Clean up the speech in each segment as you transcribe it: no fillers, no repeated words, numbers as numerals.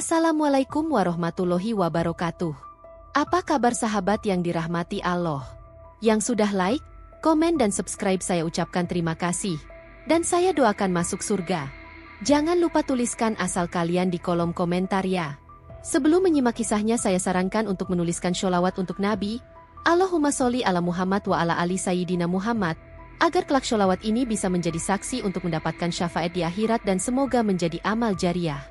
Assalamualaikum warahmatullahi wabarakatuh. Apa kabar sahabat yang dirahmati Allah? Yang sudah like, komen dan subscribe saya ucapkan terima kasih. Dan saya doakan masuk surga. Jangan lupa tuliskan asal kalian di kolom komentar ya. Sebelum menyimak kisahnya saya sarankan untuk menuliskan sholawat untuk Nabi. Allahumma sholli ala Muhammad wa ala ali Sayyidina Muhammad. Agar kelak sholawat ini bisa menjadi saksi untuk mendapatkan syafaat di akhirat dan semoga menjadi amal jariah.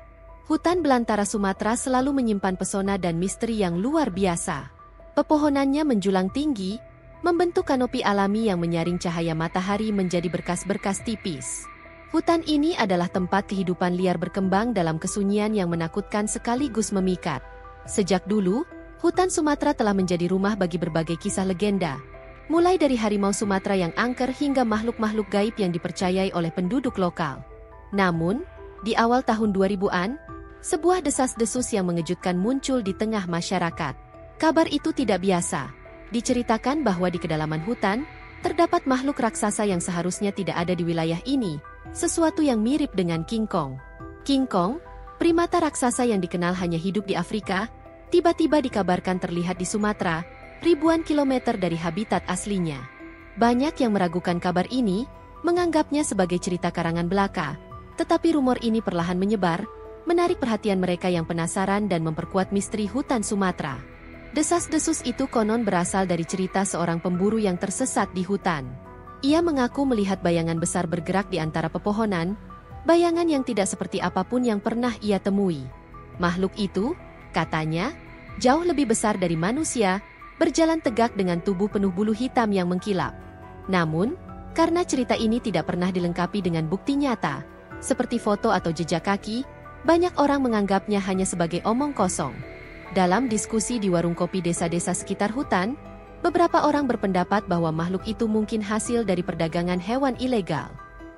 Hutan belantara Sumatera selalu menyimpan pesona dan misteri yang luar biasa. Pepohonannya menjulang tinggi, membentuk kanopi alami yang menyaring cahaya matahari menjadi berkas-berkas tipis. Hutan ini adalah tempat kehidupan liar berkembang dalam kesunyian yang menakutkan sekaligus memikat. Sejak dulu, hutan Sumatera telah menjadi rumah bagi berbagai kisah legenda. Mulai dari harimau Sumatera yang angker hingga makhluk-makhluk gaib yang dipercayai oleh penduduk lokal. Namun, di awal tahun 2000-an, sebuah desas-desus yang mengejutkan muncul di tengah masyarakat. Kabar itu tidak biasa. Diceritakan bahwa di kedalaman hutan, terdapat makhluk raksasa yang seharusnya tidak ada di wilayah ini, sesuatu yang mirip dengan King Kong. King Kong, primata raksasa yang dikenal hanya hidup di Afrika, tiba-tiba dikabarkan terlihat di Sumatera, ribuan kilometer dari habitat aslinya. Banyak yang meragukan kabar ini, menganggapnya sebagai cerita karangan belaka, tetapi rumor ini perlahan menyebar, menarik perhatian mereka yang penasaran dan memperkuat misteri hutan Sumatera. Desas-desus itu konon berasal dari cerita seorang pemburu yang tersesat di hutan. Ia mengaku melihat bayangan besar bergerak di antara pepohonan, bayangan yang tidak seperti apapun yang pernah ia temui. Makhluk itu, katanya, jauh lebih besar dari manusia, berjalan tegak dengan tubuh penuh bulu hitam yang mengkilap. Namun, karena cerita ini tidak pernah dilengkapi dengan bukti nyata, seperti foto atau jejak kaki, banyak orang menganggapnya hanya sebagai omong kosong. Dalam diskusi di warung kopi desa-desa sekitar hutan, beberapa orang berpendapat bahwa makhluk itu mungkin hasil dari perdagangan hewan ilegal.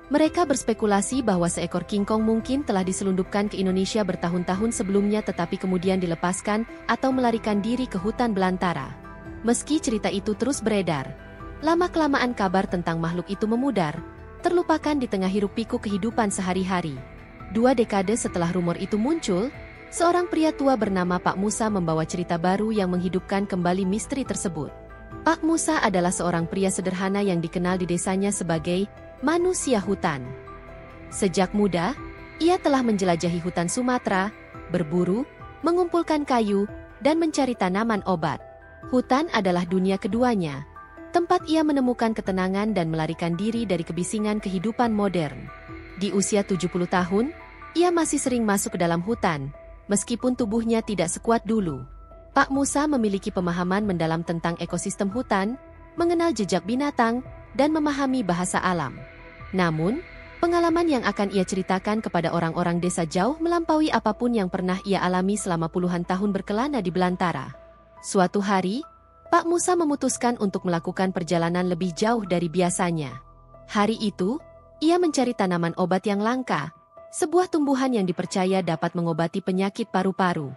Mereka berspekulasi bahwa seekor King Kong mungkin telah diselundupkan ke Indonesia bertahun-tahun sebelumnya tetapi kemudian dilepaskan atau melarikan diri ke hutan belantara. Meski cerita itu terus beredar, lama-kelamaan kabar tentang makhluk itu memudar, terlupakan di tengah hiruk-pikuk kehidupan sehari-hari. 2 dekade setelah rumor itu muncul, seorang pria tua bernama Pak Musa membawa cerita baru yang menghidupkan kembali misteri tersebut. Pak Musa adalah seorang pria sederhana yang dikenal di desanya sebagai manusia hutan. Sejak muda, ia telah menjelajahi hutan Sumatera, berburu, mengumpulkan kayu, dan mencari tanaman obat. Hutan adalah dunia keduanya, tempat ia menemukan ketenangan dan melarikan diri dari kebisingan kehidupan modern. Di usia 70 tahun, ia masih sering masuk ke dalam hutan, meskipun tubuhnya tidak sekuat dulu. Pak Musa memiliki pemahaman mendalam tentang ekosistem hutan, mengenal jejak binatang, dan memahami bahasa alam. Namun, pengalaman yang akan ia ceritakan kepada orang-orang desa jauh melampaui apapun yang pernah ia alami selama puluhan tahun berkelana di belantara. Suatu hari, Pak Musa memutuskan untuk melakukan perjalanan lebih jauh dari biasanya. Hari itu, ia mencari tanaman obat yang langka, sebuah tumbuhan yang dipercaya dapat mengobati penyakit paru-paru.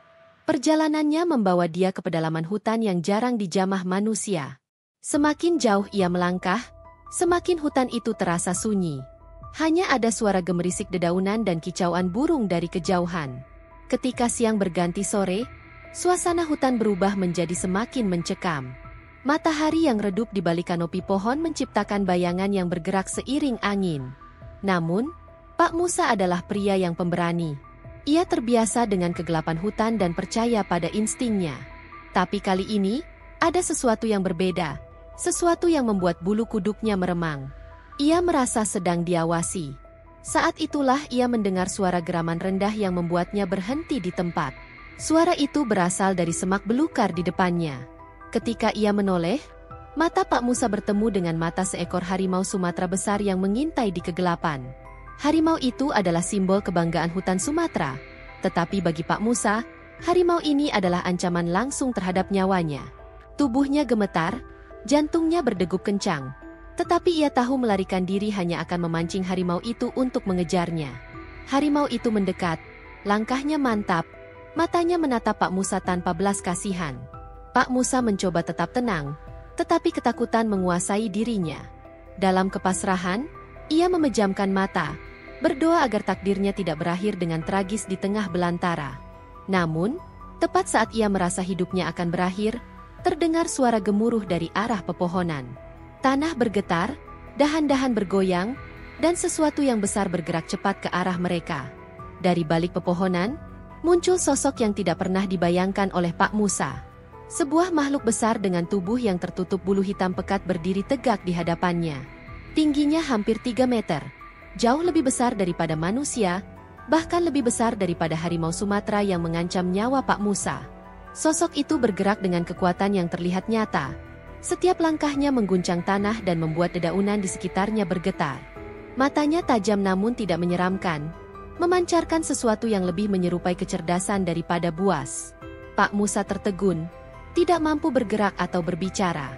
Perjalanannya membawa dia ke pedalaman hutan yang jarang dijamah manusia. Semakin jauh ia melangkah, semakin hutan itu terasa sunyi. Hanya ada suara gemerisik dedaunan dan kicauan burung dari kejauhan. Ketika siang berganti sore, suasana hutan berubah menjadi semakin mencekam. Matahari yang redup di balik kanopi pohon menciptakan bayangan yang bergerak seiring angin. Namun, Pak Musa adalah pria yang pemberani. Ia terbiasa dengan kegelapan hutan dan percaya pada instingnya. Tapi kali ini, ada sesuatu yang berbeda. Sesuatu yang membuat bulu kuduknya meremang. Ia merasa sedang diawasi. Saat itulah ia mendengar suara geraman rendah yang membuatnya berhenti di tempat. Suara itu berasal dari semak belukar di depannya. Ketika ia menoleh, mata Pak Musa bertemu dengan mata seekor harimau Sumatera besar yang mengintai di kegelapan. Harimau itu adalah simbol kebanggaan hutan Sumatera. Tetapi bagi Pak Musa, harimau ini adalah ancaman langsung terhadap nyawanya. Tubuhnya gemetar, jantungnya berdegup kencang. Tetapi ia tahu melarikan diri hanya akan memancing harimau itu untuk mengejarnya. Harimau itu mendekat, langkahnya mantap, matanya menatap Pak Musa tanpa belas kasihan. Pak Musa mencoba tetap tenang, tetapi ketakutan menguasai dirinya. Dalam kepasrahan, ia memejamkan mata, berdoa agar takdirnya tidak berakhir dengan tragis di tengah belantara. Namun, tepat saat ia merasa hidupnya akan berakhir, terdengar suara gemuruh dari arah pepohonan. Tanah bergetar, dahan-dahan bergoyang, dan sesuatu yang besar bergerak cepat ke arah mereka. Dari balik pepohonan, muncul sosok yang tidak pernah dibayangkan oleh Pak Musa. Sebuah makhluk besar dengan tubuh yang tertutup bulu hitam pekat berdiri tegak di hadapannya. Tingginya hampir 3 meter, jauh lebih besar daripada manusia, bahkan lebih besar daripada harimau Sumatera yang mengancam nyawa Pak Musa. Sosok itu bergerak dengan kekuatan yang terlihat nyata. Setiap langkahnya mengguncang tanah dan membuat dedaunan di sekitarnya bergetar. Matanya tajam namun tidak menyeramkan, memancarkan sesuatu yang lebih menyerupai kecerdasan daripada buas. Pak Musa tertegun, tidak mampu bergerak atau berbicara.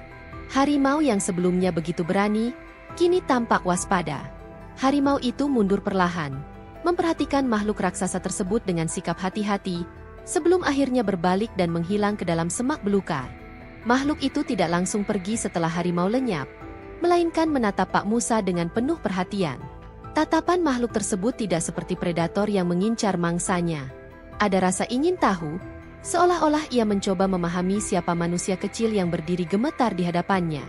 Harimau yang sebelumnya begitu berani, kini tampak waspada. Harimau itu mundur perlahan, memperhatikan makhluk raksasa tersebut dengan sikap hati-hati, sebelum akhirnya berbalik dan menghilang ke dalam semak belukar. Makhluk itu tidak langsung pergi setelah harimau lenyap, melainkan menatap Pak Musa dengan penuh perhatian. Tatapan makhluk tersebut tidak seperti predator yang mengincar mangsanya. Ada rasa ingin tahu, seolah-olah ia mencoba memahami siapa manusia kecil yang berdiri gemetar di hadapannya.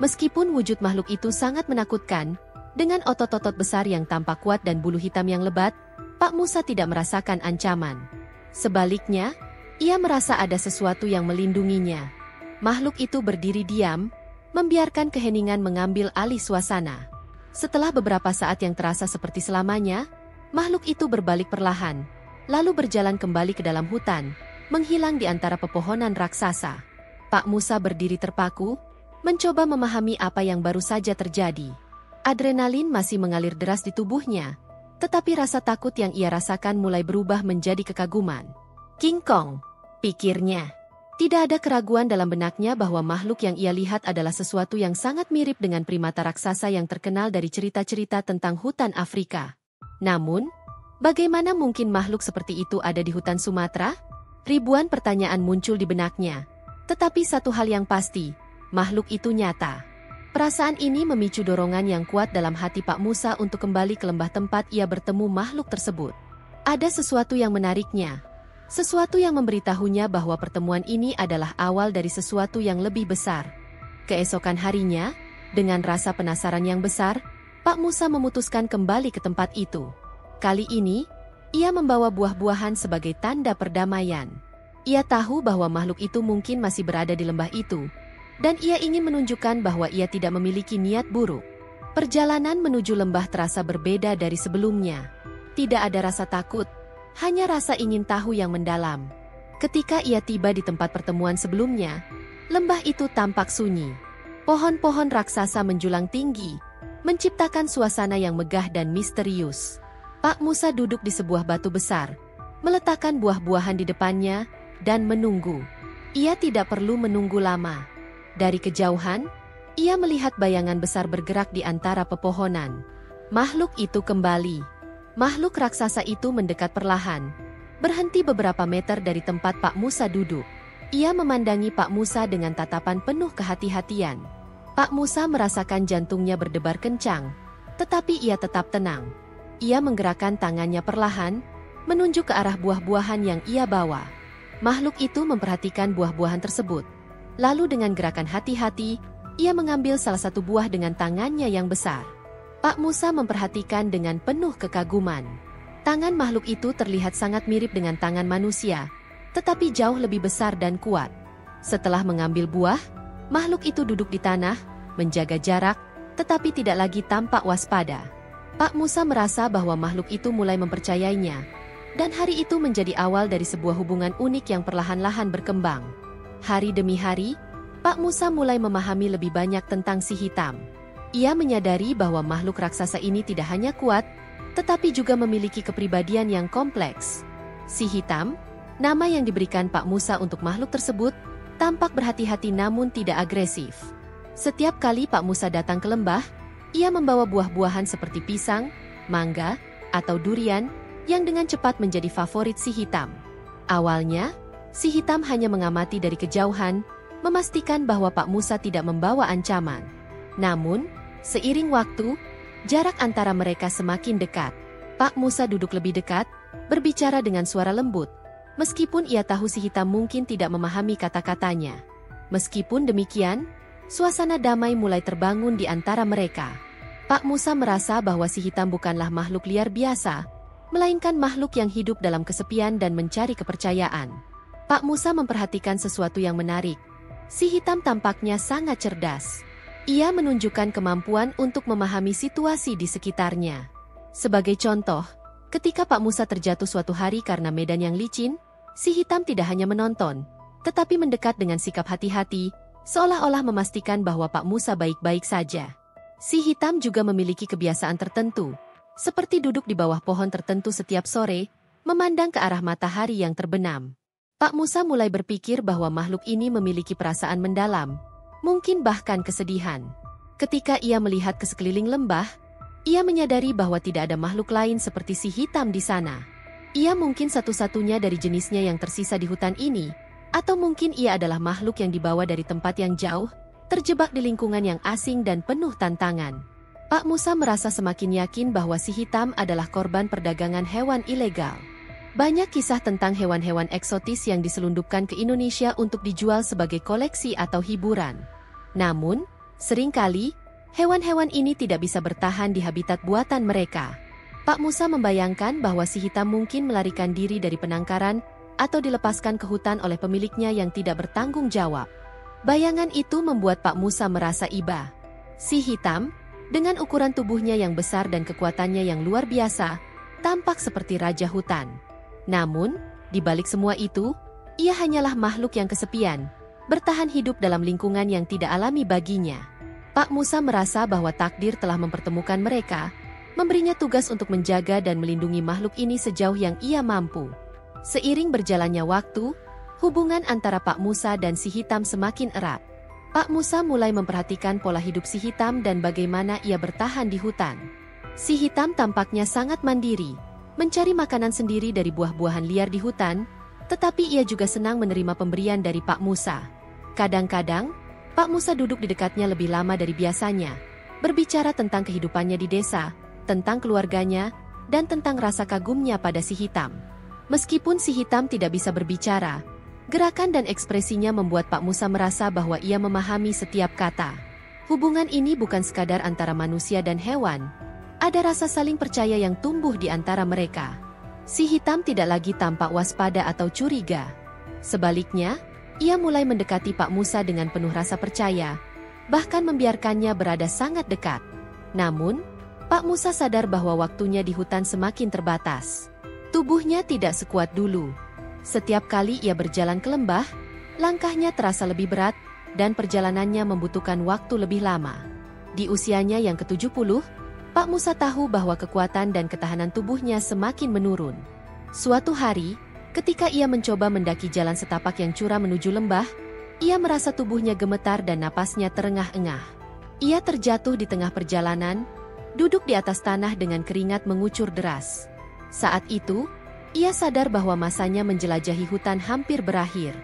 Meskipun wujud makhluk itu sangat menakutkan, dengan otot-otot besar yang tampak kuat dan bulu hitam yang lebat, Pak Musa tidak merasakan ancaman. Sebaliknya, ia merasa ada sesuatu yang melindunginya. Makhluk itu berdiri diam, membiarkan keheningan mengambil alih suasana. Setelah beberapa saat yang terasa seperti selamanya, makhluk itu berbalik perlahan, lalu berjalan kembali ke dalam hutan, menghilang di antara pepohonan raksasa. Pak Musa berdiri terpaku, mencoba memahami apa yang baru saja terjadi. Adrenalin masih mengalir deras di tubuhnya, tetapi rasa takut yang ia rasakan mulai berubah menjadi kekaguman. King Kong, pikirnya. Tidak ada keraguan dalam benaknya bahwa makhluk yang ia lihat adalah sesuatu yang sangat mirip dengan primata raksasa yang terkenal dari cerita-cerita tentang hutan Afrika. Namun, bagaimana mungkin makhluk seperti itu ada di hutan Sumatera? Ribuan pertanyaan muncul di benaknya. Tetapi satu hal yang pasti, makhluk itu nyata. Perasaan ini memicu dorongan yang kuat dalam hati Pak Musa untuk kembali ke lembah tempat ia bertemu makhluk tersebut. Ada sesuatu yang menariknya. Sesuatu yang memberitahunya bahwa pertemuan ini adalah awal dari sesuatu yang lebih besar. Keesokan harinya, dengan rasa penasaran yang besar, Pak Musa memutuskan kembali ke tempat itu. Kali ini, ia membawa buah-buahan sebagai tanda perdamaian. Ia tahu bahwa makhluk itu mungkin masih berada di lembah itu, dan ia ingin menunjukkan bahwa ia tidak memiliki niat buruk. Perjalanan menuju lembah terasa berbeda dari sebelumnya. Tidak ada rasa takut, hanya rasa ingin tahu yang mendalam. Ketika ia tiba di tempat pertemuan sebelumnya, lembah itu tampak sunyi. Pohon-pohon raksasa menjulang tinggi, menciptakan suasana yang megah dan misterius. Pak Musa duduk di sebuah batu besar, meletakkan buah-buahan di depannya, dan menunggu. Ia tidak perlu menunggu lama. Dari kejauhan, ia melihat bayangan besar bergerak di antara pepohonan. Makhluk itu kembali. Makhluk raksasa itu mendekat perlahan, berhenti beberapa meter dari tempat Pak Musa duduk. Ia memandangi Pak Musa dengan tatapan penuh kehati-hatian. Pak Musa merasakan jantungnya berdebar kencang, tetapi ia tetap tenang. Ia menggerakkan tangannya perlahan, menunjuk ke arah buah-buahan yang ia bawa. Makhluk itu memperhatikan buah-buahan tersebut. Lalu dengan gerakan hati-hati, ia mengambil salah satu buah dengan tangannya yang besar. Pak Musa memperhatikan dengan penuh kekaguman. Tangan makhluk itu terlihat sangat mirip dengan tangan manusia, tetapi jauh lebih besar dan kuat. Setelah mengambil buah, makhluk itu duduk di tanah, menjaga jarak, tetapi tidak lagi tampak waspada. Pak Musa merasa bahwa makhluk itu mulai mempercayainya, dan hari itu menjadi awal dari sebuah hubungan unik yang perlahan-lahan berkembang. Hari demi hari, Pak Musa mulai memahami lebih banyak tentang si hitam. Ia menyadari bahwa makhluk raksasa ini tidak hanya kuat, tetapi juga memiliki kepribadian yang kompleks. Si hitam, nama yang diberikan Pak Musa untuk makhluk tersebut, tampak berhati-hati namun tidak agresif. Setiap kali Pak Musa datang ke lembah, ia membawa buah-buahan seperti pisang, mangga, atau durian, yang dengan cepat menjadi favorit si hitam. Awalnya, si hitam hanya mengamati dari kejauhan, memastikan bahwa Pak Musa tidak membawa ancaman. Namun, seiring waktu, jarak antara mereka semakin dekat. Pak Musa duduk lebih dekat, berbicara dengan suara lembut. Meskipun ia tahu si hitam mungkin tidak memahami kata-katanya. Meskipun demikian, suasana damai mulai terbangun di antara mereka. Pak Musa merasa bahwa si hitam bukanlah makhluk liar biasa, melainkan makhluk yang hidup dalam kesepian dan mencari kepercayaan. Pak Musa memperhatikan sesuatu yang menarik. Si hitam tampaknya sangat cerdas. Ia menunjukkan kemampuan untuk memahami situasi di sekitarnya. Sebagai contoh, ketika Pak Musa terjatuh suatu hari karena medan yang licin, si hitam tidak hanya menonton, tetapi mendekat dengan sikap hati-hati, seolah-olah memastikan bahwa Pak Musa baik-baik saja. Si hitam juga memiliki kebiasaan tertentu, seperti duduk di bawah pohon tertentu setiap sore, memandang ke arah matahari yang terbenam. Pak Musa mulai berpikir bahwa makhluk ini memiliki perasaan mendalam, mungkin bahkan kesedihan. Ketika ia melihat ke sekeliling lembah, ia menyadari bahwa tidak ada makhluk lain seperti si hitam di sana. Ia mungkin satu-satunya dari jenisnya yang tersisa di hutan ini, atau mungkin ia adalah makhluk yang dibawa dari tempat yang jauh, terjebak di lingkungan yang asing dan penuh tantangan. Pak Musa merasa semakin yakin bahwa si hitam adalah korban perdagangan hewan ilegal. Banyak kisah tentang hewan-hewan eksotis yang diselundupkan ke Indonesia untuk dijual sebagai koleksi atau hiburan. Namun, seringkali, hewan-hewan ini tidak bisa bertahan di habitat buatan mereka. Pak Musa membayangkan bahwa si hitam mungkin melarikan diri dari penangkaran atau dilepaskan ke hutan oleh pemiliknya yang tidak bertanggung jawab. Bayangan itu membuat Pak Musa merasa iba. Si hitam, dengan ukuran tubuhnya yang besar dan kekuatannya yang luar biasa, tampak seperti raja hutan. Namun, di balik semua itu, ia hanyalah makhluk yang kesepian, bertahan hidup dalam lingkungan yang tidak alami baginya. Pak Musa merasa bahwa takdir telah mempertemukan mereka, memberinya tugas untuk menjaga dan melindungi makhluk ini sejauh yang ia mampu. Seiring berjalannya waktu, hubungan antara Pak Musa dan si hitam semakin erat. Pak Musa mulai memperhatikan pola hidup si hitam dan bagaimana ia bertahan di hutan. Si hitam tampaknya sangat mandiri, mencari makanan sendiri dari buah-buahan liar di hutan, tetapi ia juga senang menerima pemberian dari Pak Musa. Kadang-kadang, Pak Musa duduk di dekatnya lebih lama dari biasanya, berbicara tentang kehidupannya di desa, tentang keluarganya, dan tentang rasa kagumnya pada si hitam. Meskipun si hitam tidak bisa berbicara, gerakan dan ekspresinya membuat Pak Musa merasa bahwa ia memahami setiap kata. Hubungan ini bukan sekadar antara manusia dan hewan, ada rasa saling percaya yang tumbuh di antara mereka. Si hitam tidak lagi tampak waspada atau curiga. Sebaliknya, ia mulai mendekati Pak Musa dengan penuh rasa percaya, bahkan membiarkannya berada sangat dekat. Namun, Pak Musa sadar bahwa waktunya di hutan semakin terbatas. Tubuhnya tidak sekuat dulu. Setiap kali ia berjalan ke lembah, langkahnya terasa lebih berat, dan perjalanannya membutuhkan waktu lebih lama. Di usianya yang ke-70, Pak Musa tahu bahwa kekuatan dan ketahanan tubuhnya semakin menurun. Suatu hari, ketika ia mencoba mendaki jalan setapak yang curam menuju lembah, ia merasa tubuhnya gemetar dan napasnya terengah-engah. Ia terjatuh di tengah perjalanan, duduk di atas tanah dengan keringat mengucur deras. Saat itu, ia sadar bahwa masanya menjelajahi hutan hampir berakhir.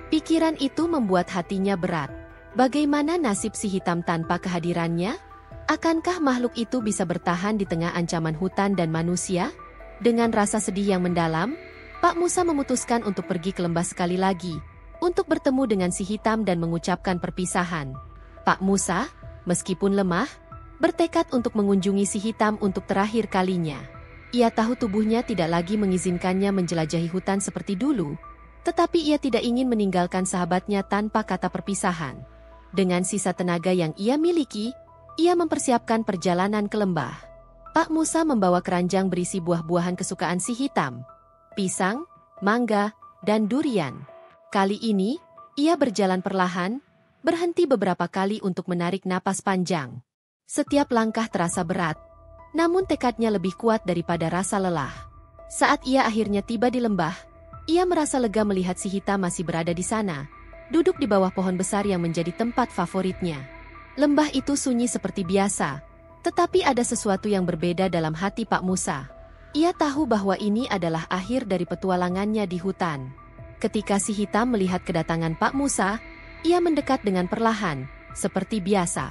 Pikiran itu membuat hatinya berat. Bagaimana nasib si hitam tanpa kehadirannya? Akankah makhluk itu bisa bertahan di tengah ancaman hutan dan manusia? Dengan rasa sedih yang mendalam, Pak Musa memutuskan untuk pergi ke lembah sekali lagi, untuk bertemu dengan si hitam dan mengucapkan perpisahan. Pak Musa, meskipun lemah, bertekad untuk mengunjungi si hitam untuk terakhir kalinya. Ia tahu tubuhnya tidak lagi mengizinkannya menjelajahi hutan seperti dulu, tetapi ia tidak ingin meninggalkan sahabatnya tanpa kata perpisahan. Dengan sisa tenaga yang ia miliki, ia mempersiapkan perjalanan ke lembah. Pak Musa membawa keranjang berisi buah-buahan kesukaan si hitam, pisang, mangga, dan durian. Kali ini, ia berjalan perlahan, berhenti beberapa kali untuk menarik napas panjang. Setiap langkah terasa berat, namun tekadnya lebih kuat daripada rasa lelah. Saat ia akhirnya tiba di lembah, ia merasa lega melihat si hitam masih berada di sana, duduk di bawah pohon besar yang menjadi tempat favoritnya. Lembah itu sunyi seperti biasa, tetapi ada sesuatu yang berbeda dalam hati Pak Musa. Ia tahu bahwa ini adalah akhir dari petualangannya di hutan. Ketika si hitam melihat kedatangan Pak Musa, ia mendekat dengan perlahan, seperti biasa.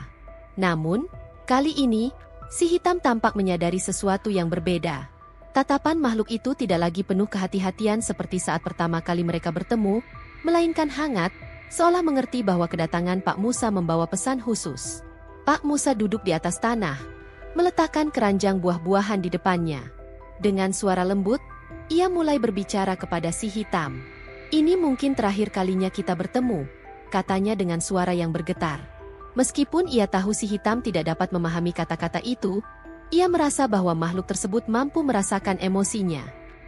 Namun, kali ini, si hitam tampak menyadari sesuatu yang berbeda. Tatapan makhluk itu tidak lagi penuh kehati-hatian seperti saat pertama kali mereka bertemu, melainkan hangat, seolah mengerti bahwa kedatangan Pak Musa membawa pesan khusus. Pak Musa duduk di atas tanah, meletakkan keranjang buah-buahan di depannya. Dengan suara lembut, ia mulai berbicara kepada si hitam. "Ini mungkin terakhir kalinya kita bertemu," katanya dengan suara yang bergetar. Meskipun ia tahu si hitam tidak dapat memahami kata-kata itu, ia merasa bahwa makhluk tersebut mampu merasakan emosinya.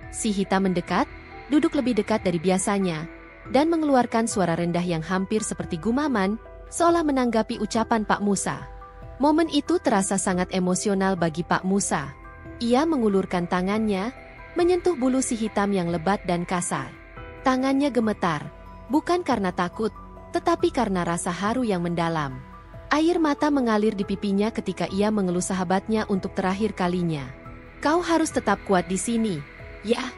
Si hitam mendekat, duduk lebih dekat dari biasanya, dan mengeluarkan suara rendah yang hampir seperti gumaman, seolah menanggapi ucapan Pak Musa. Momen itu terasa sangat emosional bagi Pak Musa. Ia mengulurkan tangannya, menyentuh bulu si hitam yang lebat dan kasar. Tangannya gemetar, bukan karena takut, tetapi karena rasa haru yang mendalam. Air mata mengalir di pipinya ketika ia mengelus sahabatnya untuk terakhir kalinya. "Kau harus tetap kuat di sini, ya.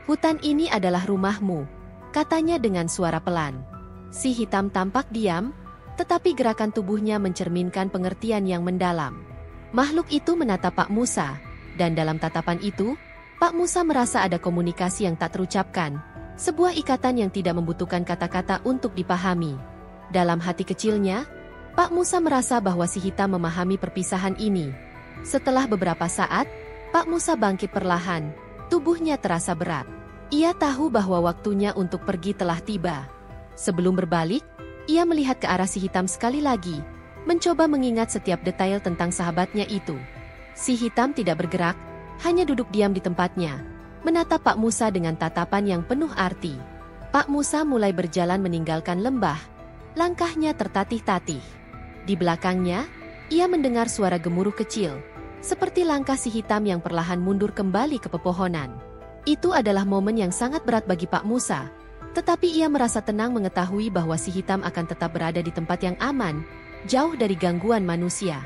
Hutan ini adalah rumahmu," katanya dengan suara pelan. Si hitam tampak diam, tetapi gerakan tubuhnya mencerminkan pengertian yang mendalam. Makhluk itu menatap Pak Musa, dan dalam tatapan itu, Pak Musa merasa ada komunikasi yang tak terucapkan, sebuah ikatan yang tidak membutuhkan kata-kata untuk dipahami. Dalam hati kecilnya, Pak Musa merasa bahwa si hitam memahami perpisahan ini. Setelah beberapa saat, Pak Musa bangkit perlahan, tubuhnya terasa berat. Ia tahu bahwa waktunya untuk pergi telah tiba. Sebelum berbalik, ia melihat ke arah si hitam sekali lagi, mencoba mengingat setiap detail tentang sahabatnya itu. Si hitam tidak bergerak, hanya duduk diam di tempatnya, menatap Pak Musa dengan tatapan yang penuh arti. Pak Musa mulai berjalan meninggalkan lembah, langkahnya tertatih-tatih. Di belakangnya, ia mendengar suara gemuruh kecil, seperti langkah si hitam yang perlahan mundur kembali ke pepohonan. Itu adalah momen yang sangat berat bagi Pak Musa, tetapi ia merasa tenang mengetahui bahwa si hitam akan tetap berada di tempat yang aman, jauh dari gangguan manusia.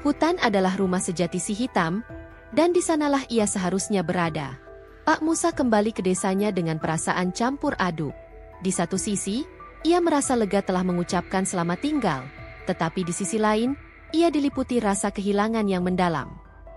Hutan adalah rumah sejati si hitam, dan di sanalah ia seharusnya berada. Pak Musa kembali ke desanya dengan perasaan campur aduk. Di satu sisi, ia merasa lega telah mengucapkan selamat tinggal, tetapi di sisi lain, ia diliputi rasa kehilangan yang mendalam.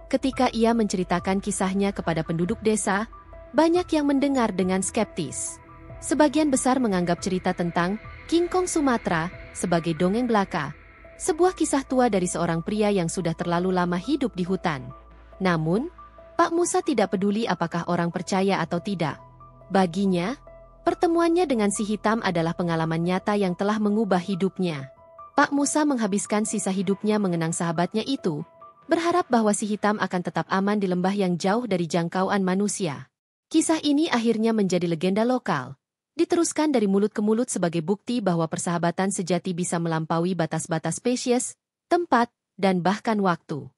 Ketika ia menceritakan kisahnya kepada penduduk desa, banyak yang mendengar dengan skeptis. Sebagian besar menganggap cerita tentang King Kong Sumatera sebagai dongeng belaka, sebuah kisah tua dari seorang pria yang sudah terlalu lama hidup di hutan. Namun, Pak Musa tidak peduli apakah orang percaya atau tidak. Baginya, pertemuannya dengan si hitam adalah pengalaman nyata yang telah mengubah hidupnya. Pak Musa menghabiskan sisa hidupnya mengenang sahabatnya itu, berharap bahwa si hitam akan tetap aman di lembah yang jauh dari jangkauan manusia. Kisah ini akhirnya menjadi legenda lokal, diteruskan dari mulut ke mulut sebagai bukti bahwa persahabatan sejati bisa melampaui batas-batas spesies, tempat, dan bahkan waktu.